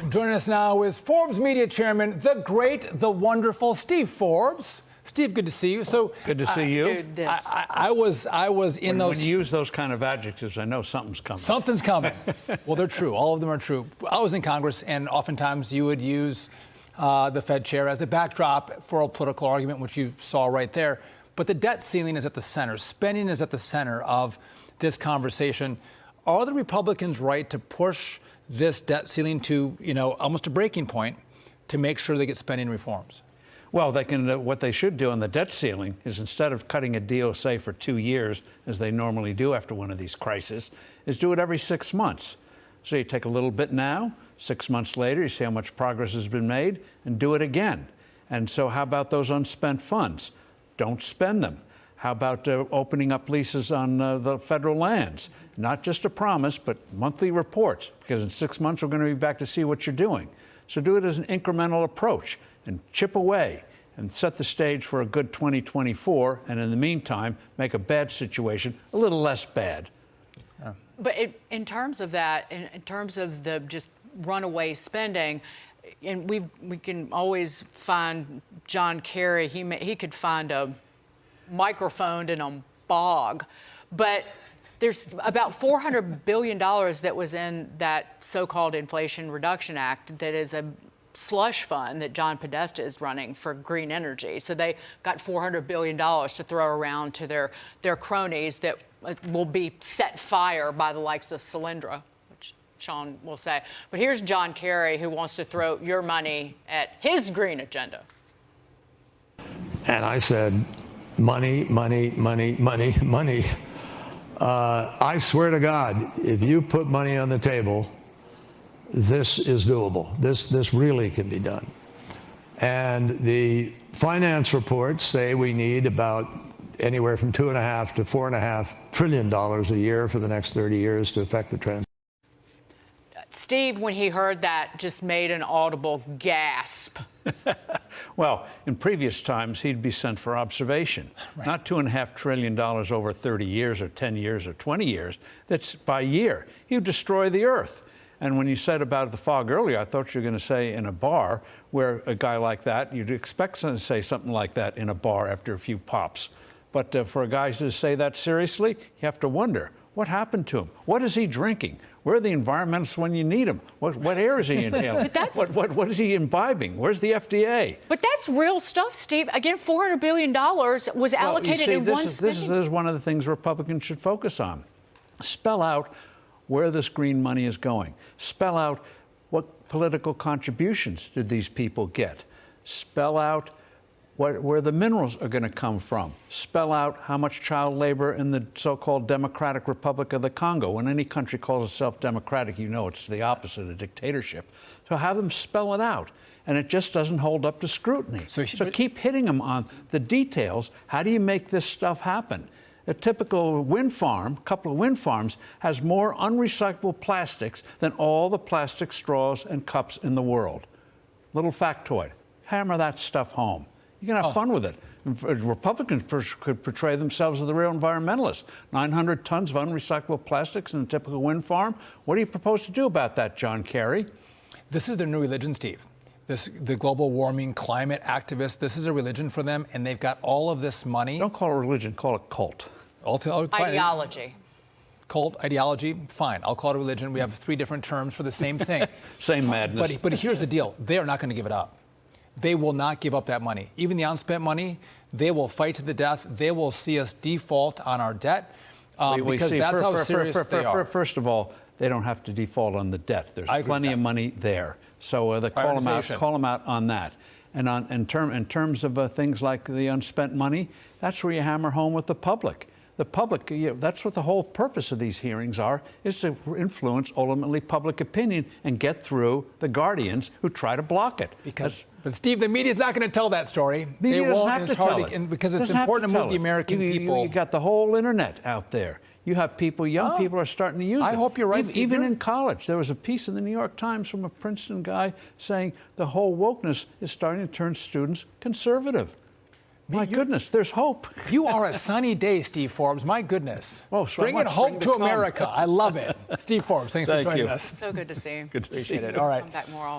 Joining us now is Forbes Media Chairman, the great, the wonderful Steve Forbes. Steve, good to see you. So good to see you. I was in those. When you use those kind of adjectives, I know something's coming. Something's coming. Well, they're true. All of them are true. I was in Congress, and oftentimes you would use the Fed chair as a backdrop for a political argument, which you saw right there. But the debt ceiling is at the center. Spending is at the center of this conversation. Are the Republicans right to push this debt ceiling to, almost a breaking point to make sure they get spending reforms? Well, they can. What they should do on the debt ceiling is, instead of cutting a deal, say, for 2 years, as they normally do after one of these crises, is do it every 6 months. So you take a little bit now, 6 months later, you see how much progress has been made, and do it again. And so how about those unspent funds? Don't spend them. How about opening up leases on the federal lands? Not just a promise, but monthly reports, because in 6 months we're going to be back to see what you're doing. So do it as an incremental approach and chip away and set the stage for a good 2024. And in the meantime, make a bad situation a little less bad. Yeah. But in terms of that, in terms of the just runaway spending, and we can always find John Kerry. He could find a microphone in a bog, but there's about $400 billion that was in that so-called Inflation Reduction Act that is a slush fund that John Podesta is running for green energy. So they got $400 billion to throw around to their cronies that will be set fire by the likes of Solyndra, which Sean will say. But here's John Kerry, who wants to throw your money at his green agenda. And I said, money, money, money, money, money. I swear to God, if you put money on the table, this is doable. This really can be done. And the finance reports say we need about anywhere from $2.5 to $4.5 trillion a year for the next 30 years to affect the transition. Steve, when he heard that, just made an audible gasp. Well, in previous times, he'd be sent for observation. Right. Not $2.5 trillion over 30 years or 10 years or 20 years. That's by year. He'd destroy the earth. And when you said about the fog earlier, I thought you were going to say in a bar, where a guy like that, you'd expect him to say something like that in a bar after a few pops. But for a guy to say that seriously, you have to wonder, what happened to him? What is he drinking? Where are the environmentalists when you need them? What air is he inhaling? What is he imbibing? Where's the FDA? But that's real stuff, Steve. Again, $400 billion was allocated in one spending. This is one of the things Republicans should focus on. Spell out where this green money is going. Spell out what political contributions did these people get. Spell out where the minerals are going to come from. Spell out how much child labor in the so-called Democratic Republic of the Congo. When any country calls itself democratic, you know it's the opposite, a dictatorship. So have them spell it out. And it just doesn't hold up to scrutiny. So keep hitting them on the details. How do you make this stuff happen? A typical wind farm, a couple of wind farms, has more unrecyclable plastics than all the plastic straws and cups in the world. Little factoid. Hammer that stuff home. You can have fun with it. Republicans could portray themselves as the real environmentalists. 900 tons of unrecyclable plastics in a typical wind farm. What do you propose to do about that, John Kerry? This is their new religion, Steve. The global warming climate activists, this is a religion for them, and they've got all of this money. Don't call it religion, call it cult. Ideology. Cult, ideology, fine. I'll call it a religion. We have 3 different terms for the same thing. Same madness. But here's the deal. They are not going to give it up. They will not give up that money. Even the unspent money, they will fight to the death. They will see us default on our debt because that's how serious they are. First of all, they don't have to default on the debt. There's plenty of money there. So call them out on that. And in terms of things like the unspent money, that's where you hammer home with the public. The public, that's what the whole purpose of these hearings are, is to influence ultimately public opinion and get through the guardians who try to block it. But Steve, the media's not going to tell that story. Media doesn't have to tell it. Because it's important to move the American people. You got the whole internet out there. You have people, young people are starting to use it. I hope you're right, Steve. Even in college. There was a piece in the New York Times from a Princeton guy saying the whole wokeness is starting to turn students conservative. My goodness, there's hope. You are a sunny day, Steve Forbes. My goodness. Oh, so bringing much hope spring to to come. America. I love it. Steve Forbes, thanks for Thank joining you. us. So good to see you. Good to see Appreciate you. it. All right. Come back more often.